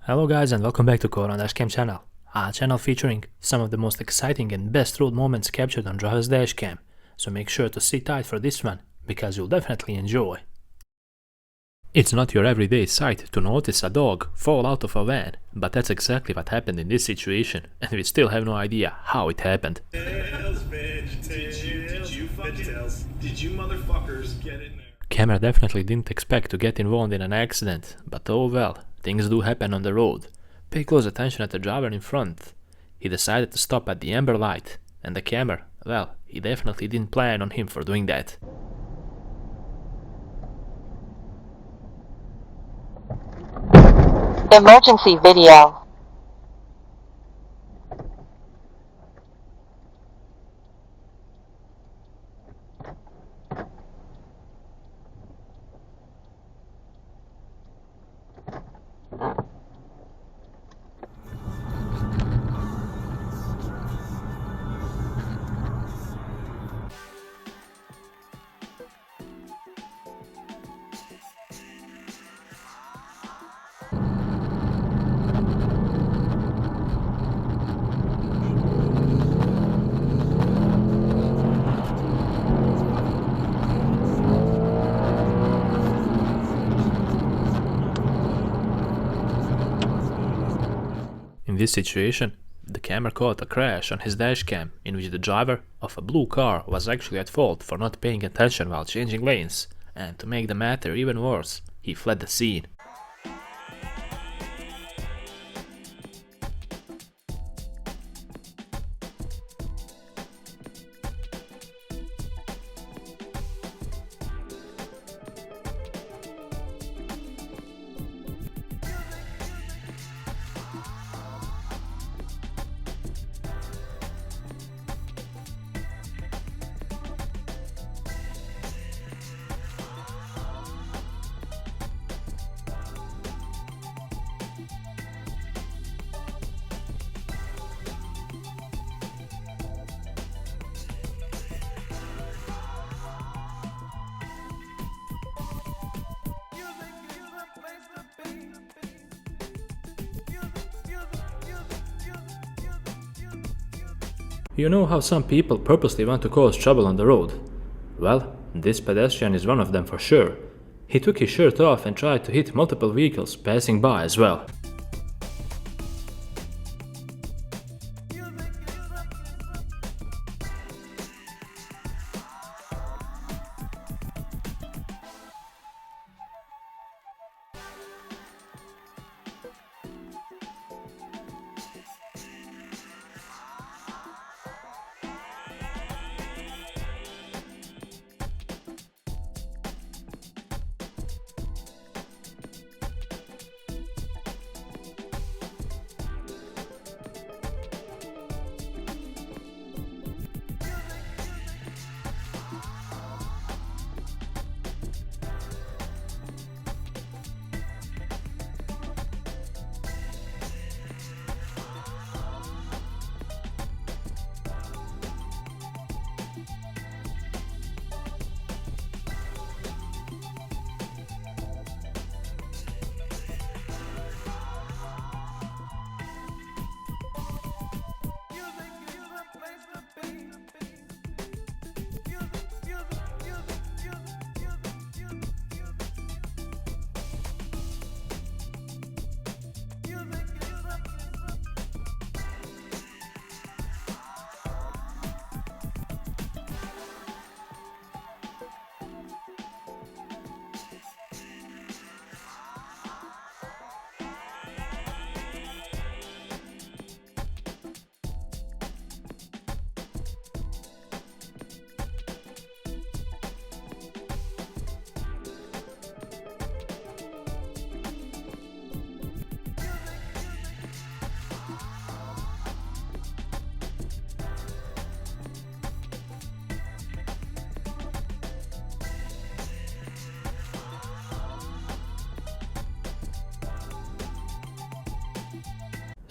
Hello guys and welcome back to Core on DashCam channel, a channel featuring some of the most exciting and best road moments captured on driver's dashcam, so make sure to sit tight for this one, because you'll definitely enjoy. It's not your everyday sight to notice a dog fall out of a van, but that's exactly what happened in this situation, and we still have no idea how it happened. Did you motherfuckers get in there? Camera definitely didn't expect to get involved in an accident, but oh well, things do happen on the road. Pay close attention at the driver in front. He decided to stop at the amber light, and the camera, well, he definitely didn't plan on him for doing that. Emergency video. In this situation, the camera caught a crash on his dashcam in which the driver of a blue car was actually at fault for not paying attention while changing lanes, and to make the matter even worse, he fled the scene. You know how some people purposely want to cause trouble on the road? Well, this pedestrian is one of them for sure. He took his shirt off and tried to hit multiple vehicles passing by as well.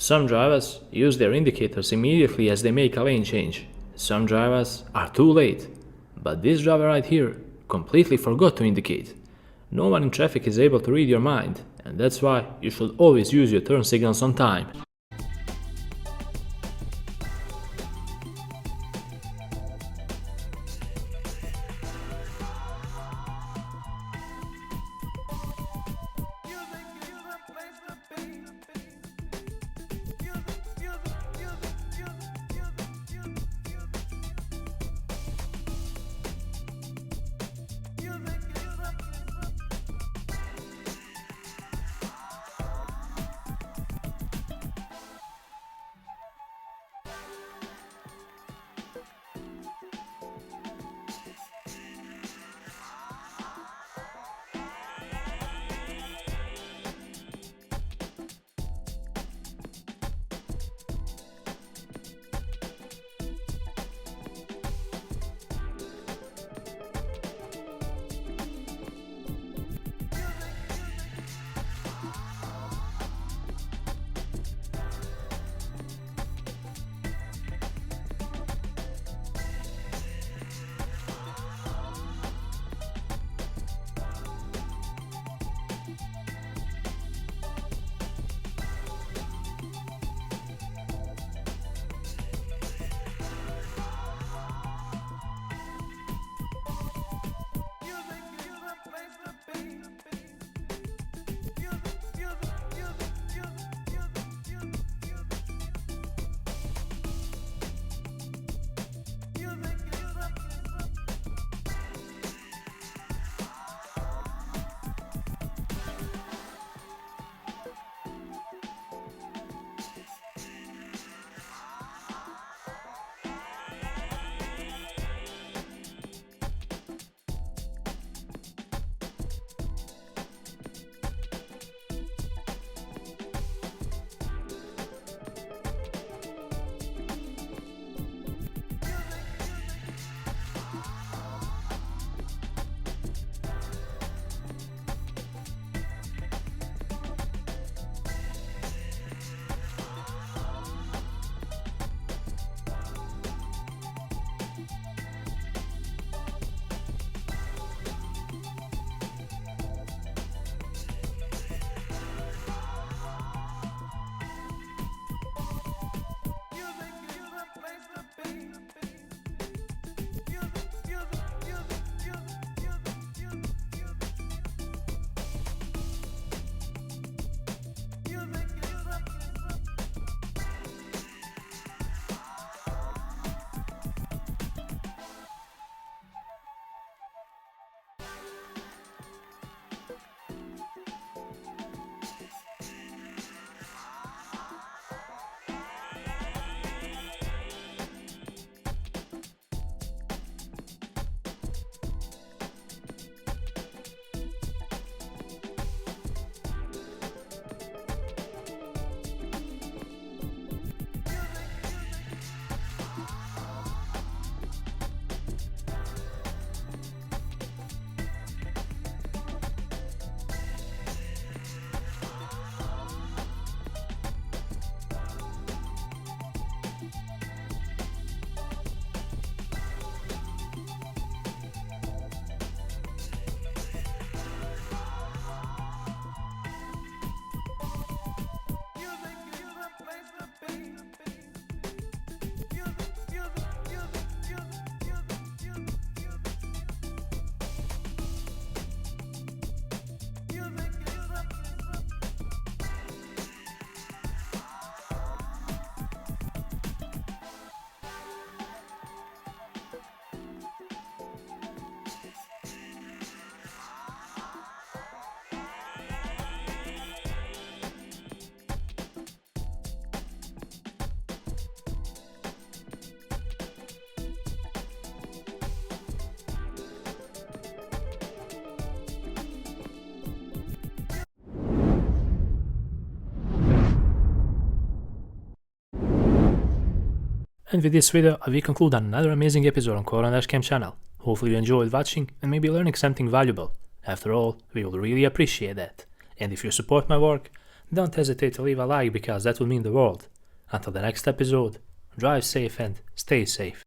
Some drivers use their indicators immediately as they make a lane change. Some drivers are too late. But this driver right here completely forgot to indicate. No one in traffic is able to read your mind, and that's why you should always use your turn signals on time. And with this video, we conclude another amazing episode on DashCam channel. Hopefully you enjoyed watching and maybe learning something valuable. After all, we will really appreciate that. And if you support my work, don't hesitate to leave a like because that would mean the world. Until the next episode, drive safe and stay safe.